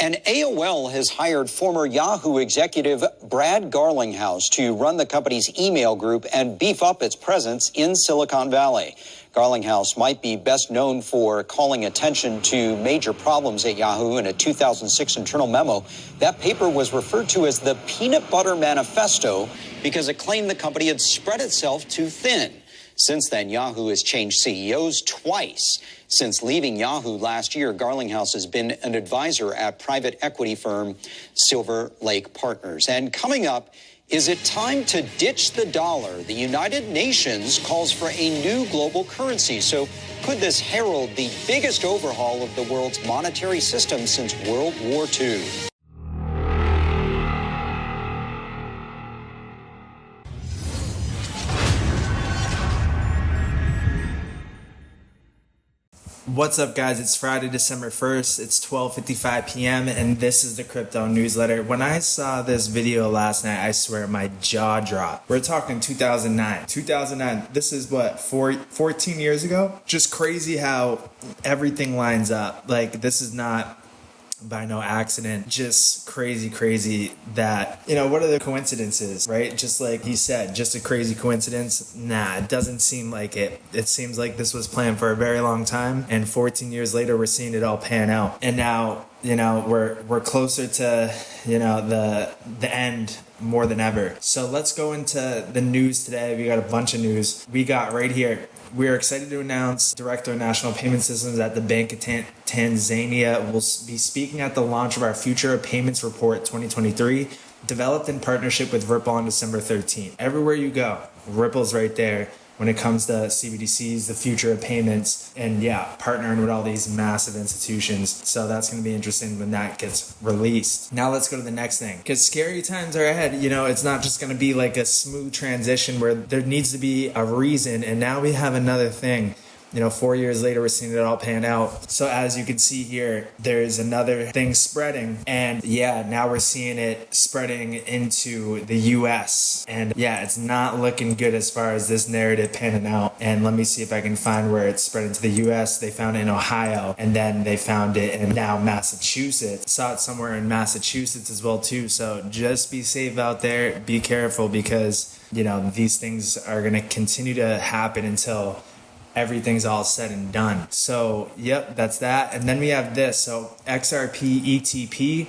And AOL has hired former Yahoo executive Brad Garlinghouse to run the company's email group and beef up its presence in Silicon Valley. Garlinghouse might be best known for calling attention to major problems at Yahoo in a 2006 internal memo. That paper was referred to as the Peanut Butter Manifesto because it claimed the company had spread itself too thin. Since then, Yahoo has changed CEOs twice. Since leaving Yahoo last year, Garlinghouse has been an advisor at private equity firm Silver Lake Partners. And coming up, is it time to ditch the dollar? The United Nations calls for a new global currency. So could this herald the biggest overhaul of the world's monetary system since World War II? What's up, guys? It's Friday, December 1st. It's 12:55 p.m. and this is the Crypto Newsletter. When I saw this video last night, I swear my jaw dropped. We're talking 2009. 2009, this is what, 14 years ago? Just crazy how everything lines up. Like, this is not by no accident. Just crazy that, what are the coincidences, right? Just like he said, just a crazy coincidence. Nah, it doesn't seem like it. It seems like this was planned for a very long time, and 14 years later we're seeing it all pan out. And now, we're closer to, the end more than ever. So let's go into the news today. We got a bunch of news. We got right here. We are excited to announce Director of National Payment Systems at the Bank of Tanzania will be speaking at the launch of our Future of Payments Report 2023, developed in partnership with Ripple on December 13th. Everywhere you go, Ripple's right there when it comes to CBDCs, the future of payments, and partnering with all these massive institutions. So that's going to be interesting when that gets released. Now let's go to the next thing, because scary times are ahead. It's not just going to be like a smooth transition where there needs to be a reason, and now we have another thing. 4 years later, we're seeing it all pan out. So as you can see here, there's another thing spreading. And now we're seeing it spreading into the US. And it's not looking good as far as this narrative panning out. And let me see if I can find where it's spreading to the US. They found it in Ohio, and then they found it in now Massachusetts. Saw it somewhere in Massachusetts as well too. So just be safe out there. Be careful, because, these things are going to continue to happen until everything's all said and done. So, that's that. And then we have this. So XRP ETP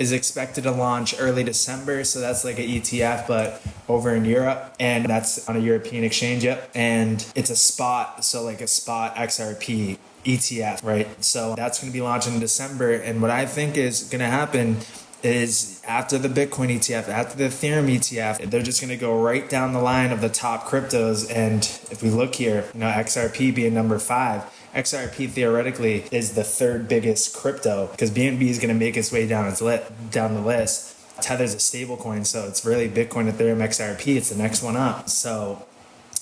is expected to launch early December. So that's like an ETF, but over in Europe. And that's on a European exchange. And it's a spot. So like a spot XRP ETF, right? So that's going to be launching in December. And what I think is going to happen is after the Bitcoin ETF, after the Ethereum ETF, they're just going to go right down the line of the top cryptos. And if we look here, XRP being number 5, XRP theoretically is the third biggest crypto, because BNB is going to make its way down the list. Tether's a stable coin, so it's really Bitcoin, Ethereum, XRP. It's the next one up. So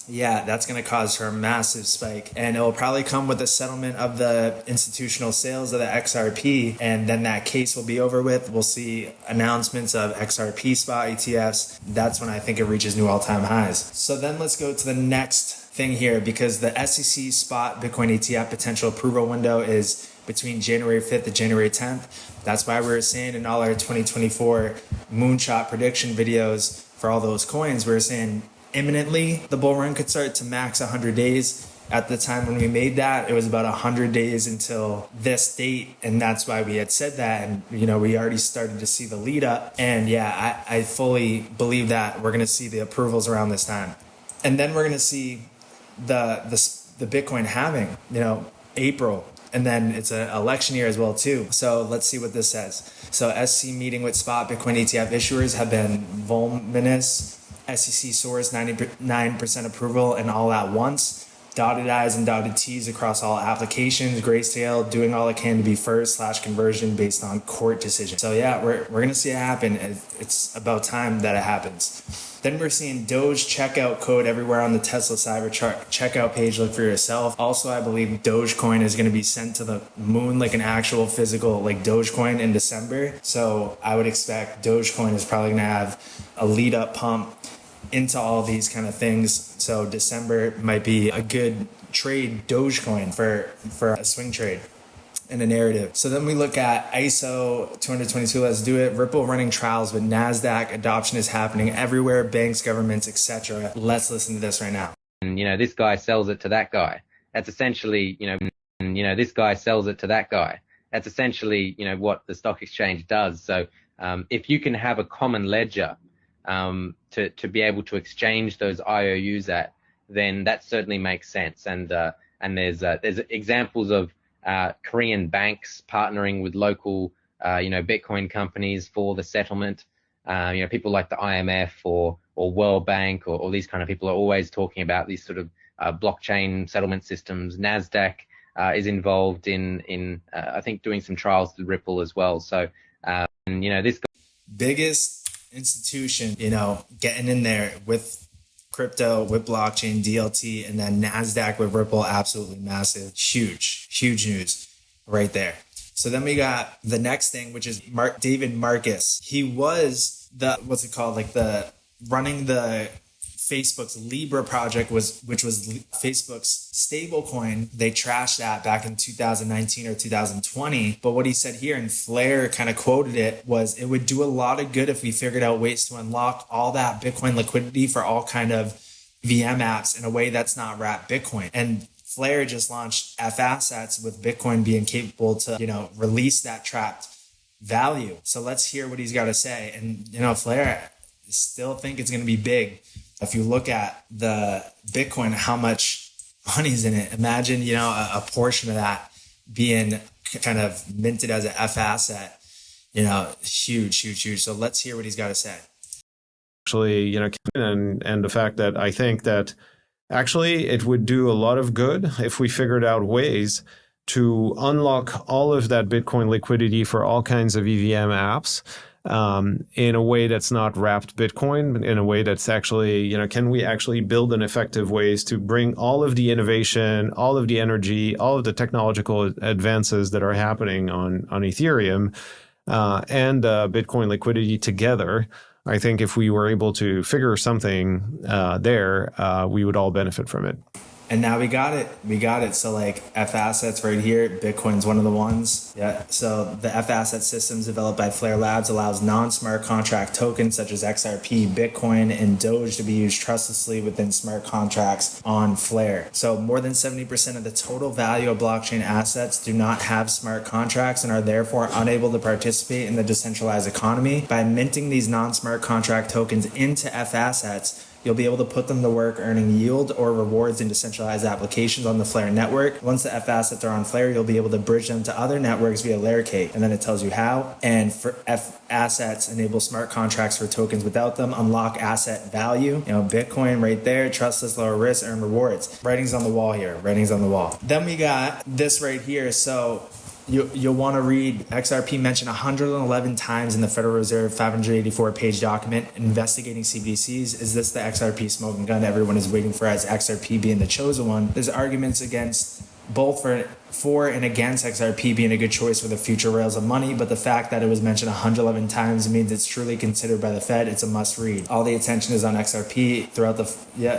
that's going to cause her a massive spike, and it will probably come with the settlement of the institutional sales of the XRP, and then that case will be over with. We'll see announcements of XRP spot ETFs. That's when I think it reaches new all-time highs. So then let's go to the next thing here, because the SEC spot Bitcoin ETF potential approval window is between January 5th to January 10th. That's why we were saying in all our 2024 moonshot prediction videos for all those coins, we were saying imminently the bull run could start to max 100 days. At the time when we made that, it was about 100 days until this date, and that's why we had said that. And we already started to see the lead up, and I fully believe that we're going to see the approvals around this time. And then we're going to see the Bitcoin halving, April, and then it's an election year as well too. So let's see what this says. So SC meeting with spot Bitcoin ETF issuers have been voluminous. SEC source 99% approval and all at once. Dotted I's and dotted T's across all applications. Grayscale doing all it can to be first / conversion based on court decision. So we're gonna see it happen. It's about time that it happens. Then we're seeing Doge checkout code everywhere on the Tesla Cybertruck checkout page. Look for yourself. Also, I believe Dogecoin is going to be sent to the moon, like an actual physical like Dogecoin in December. So I would expect Dogecoin is probably going to have a lead up pump into all these kind of things. So December might be a good trade Dogecoin for a swing trade. and a narrative. So then we look at ISO 222, let's do it. Ripple running trials with NASDAQ. Adoption is happening everywhere, banks, governments, etc. Let's listen to this right now. And, this guy sells it to that guy. That's essentially, this guy sells it to that guy. That's essentially, what the stock exchange does. So if you can have a common ledger to be able to exchange those IOUs at, then that certainly makes sense. And there's examples of Korean banks partnering with local, Bitcoin companies for the settlement. People like the IMF or World Bank or these kind of people are always talking about these sort of blockchain settlement systems. NASDAQ is involved in I think doing some trials with Ripple as well. So, this biggest institution, getting in there with crypto, with blockchain, DLT, and then NASDAQ with Ripple, absolutely massive, huge news right there. So then we got the next thing, which is David Marcus. He was running the Facebook's Libra project, which was Facebook's stablecoin. They trashed that back in 2019 or 2020. But what he said here, and Flair kind of quoted it, was it would do a lot of good if we figured out ways to unlock all that Bitcoin liquidity for all kind of VM apps in a way that's not wrapped Bitcoin. And Flair just launched F assets with Bitcoin being capable to, release that trapped value. So let's hear what he's got to say. And, Flair, I still think it's going to be big. If you look at the Bitcoin, how much money's in it, imagine, a portion of that being kind of minted as an F asset, huge. So let's hear what he's got to say. Actually, and the fact that I think that actually it would do a lot of good if we figured out ways to unlock all of that Bitcoin liquidity for all kinds of EVM apps. In a way that's not wrapped Bitcoin, in a way that's actually, can we actually build an effective ways to bring all of the innovation, all of the energy, all of the technological advances that are happening on Ethereum and Bitcoin liquidity together? I think if we were able to figure something there, we would all benefit from it. And now we got it. So like F assets right here, Bitcoin's one of the ones. Yeah. So the F asset systems developed by Flare Labs allows non-smart contract tokens such as XRP, Bitcoin, and Doge to be used trustlessly within smart contracts on Flare. So more than 70% of the total value of blockchain assets do not have smart contracts and are therefore unable to participate in the decentralized economy. By minting these non-smart contract tokens into F assets, you'll be able to put them to work earning yield or rewards in decentralized applications on the Flare network. Once the F assets are on Flare, you'll be able to bridge them to other networks via Layer Cake. And then it tells you how. And for F assets, enable smart contracts for tokens without them, unlock asset value. Bitcoin right there, trustless, lower risk, earn rewards. Writing's on the wall here, writing's on the wall. Then we got this right here. So you'll want to read XRP mentioned 111 times in the Federal Reserve 584-page document investigating CBDCs. Is this the XRP smoking gun everyone is waiting for, as XRP being the chosen one? There's arguments against both for and against XRP being a good choice for the future rails of money, but the fact that it was mentioned 111 times means it's truly considered by the Fed. It's a must read. All the attention is on XRP throughout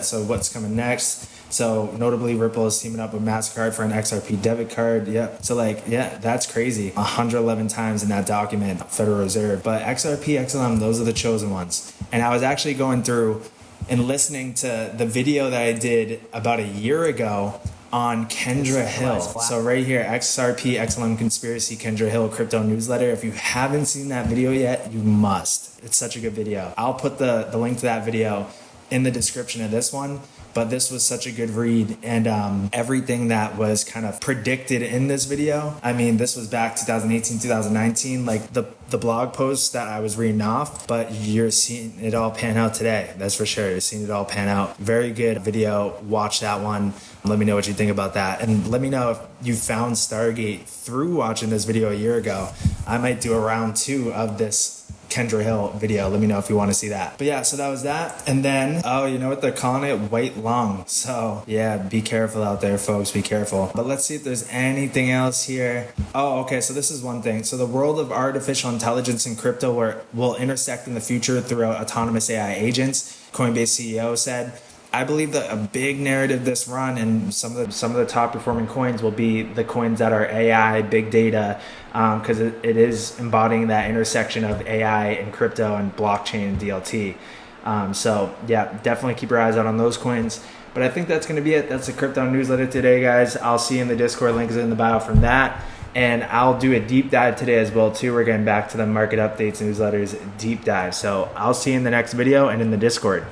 so what's coming next? So notably, Ripple is teaming up with MasterCard for an XRP debit card. So that's crazy. 111 times in that document, Federal Reserve. But XRP, XLM, those are the chosen ones. And I was actually going through and listening to the video that I did about a year ago on Kendra Hill. So right here, XRP, XLM Conspiracy, Kendra Hill Crypto Newsletter. If you haven't seen that video yet, you must. It's such a good video. I'll put the link to that video in the description of this one. But this was such a good read, and everything that was kind of predicted in this video. I mean, this was back 2018, 2019, like the blog posts that I was reading off, but you're seeing it all pan out today. That's for sure. You're seeing it all pan out. Very good video. Watch that one. Let me know what you think about that. And let me know if you found Stargate through watching this video a year ago. I might do a round 2 of this Kendra Hill video. Let me know if you want to see that. But yeah, so that was that. And then, you know what they're calling it? White lung. So yeah, be careful out there, folks. Be careful. But let's see if there's anything else here. Oh, okay. So this is one thing. So the world of artificial intelligence and crypto will intersect in the future throughout autonomous AI agents. Coinbase CEO said, I believe that a big narrative this run and some of the top performing coins will be the coins that are AI, big data, because it is embodying that intersection of AI and crypto and blockchain and DLT. So yeah, definitely keep your eyes out on those coins. But I think that's going to be it. That's the crypto newsletter today, guys. I'll see you in the Discord. Link is in the bio from that. And I'll do a deep dive today as well too. We're getting back to the market updates, newsletters, deep dive. So I'll see you in the next video and in the Discord.